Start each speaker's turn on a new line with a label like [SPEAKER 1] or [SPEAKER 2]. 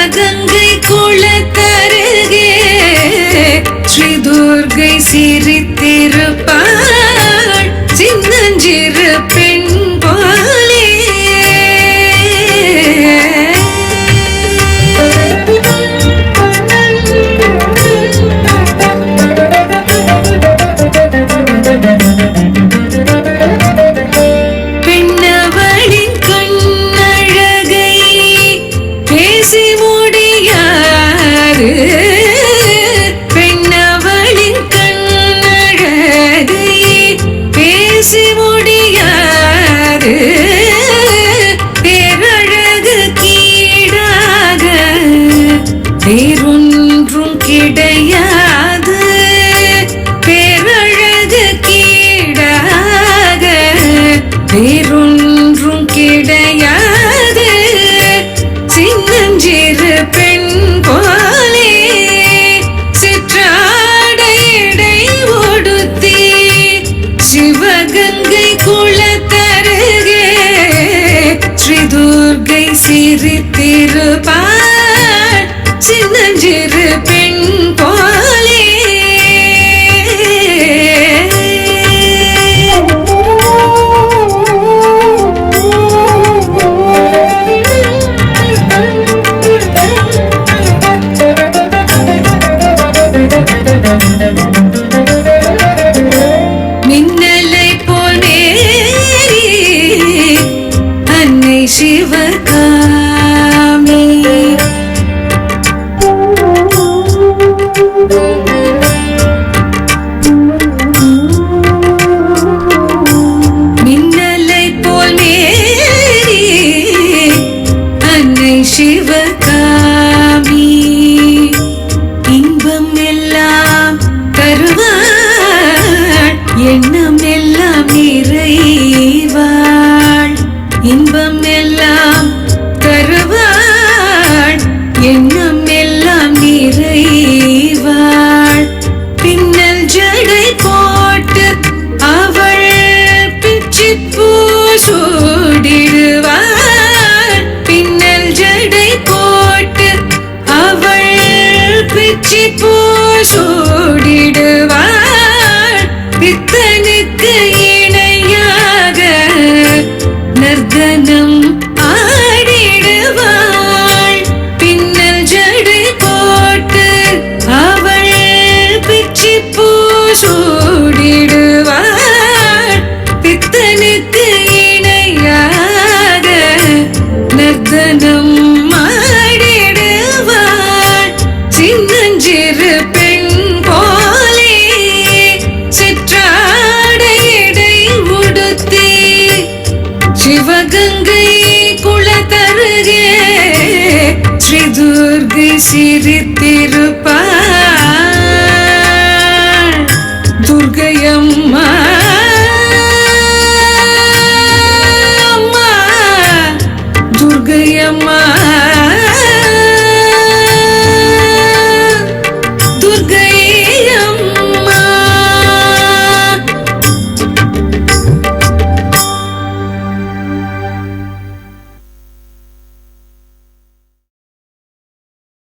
[SPEAKER 1] சிவகங்கை குளத்தருகே ஸ்ரீ துர்கை சிரித்திருப்பாள் சின்னஞ்சிறு பெண் போலே. பெண்ணவளின் கண்ணழகை பேசி முடியாது, பெண்ணவளின் கண்ணழகை பேசி முடியாது, பேரழகு கீடாக வேறொன்றும் கிடையாது, பேரழகு கீடாக வேறொன்றும் கிடையாது, சின்னஞ்சிறு பெண் போலே. சிற்றாடையடை ஒடுத்தி சிவகங்கை குளத்தருகே ஸ்ரீ துர்கை சிரித்திருப்பாள் சின்னஞ்சிறு பெண் போலே. மின்னலை போனே அன்னை சிவகாமி, மின்னலை போனே அன்னை சிவகாமி, இன்பம் எல்லாம் தருவாள் எண்ணம் எல்லாம் நிறைவாள், இன்பம் எல்லாம் தருவாள் எண்ணம் எல்லாம் நிறைவாள். பின்னல் ஜடை போட்டு அவள் பிச்சிப்பூ சூடிடுவாள், பின்னல் ஜடை போட்டு அவள் பிச்சிப்பூ சூடிடுவாள், பித்தனுக்கு இணையாக நர்த்தனம் ஆடிடுவாள், பின்னல் ஜடை போட்டு அவள் பிச்சிப்பூ சூடிடுவாள், பித்தனுக்கு இணையாக நர்த்தனம் ஆடிடுவாள், சின்னஞ்சிறு பெண் போலே. சிற்றாடையடை உடுத்தி சிவகங்கை குளத்தருகே ஸ்ரீ துர்கை சிரித்திருப்பாள்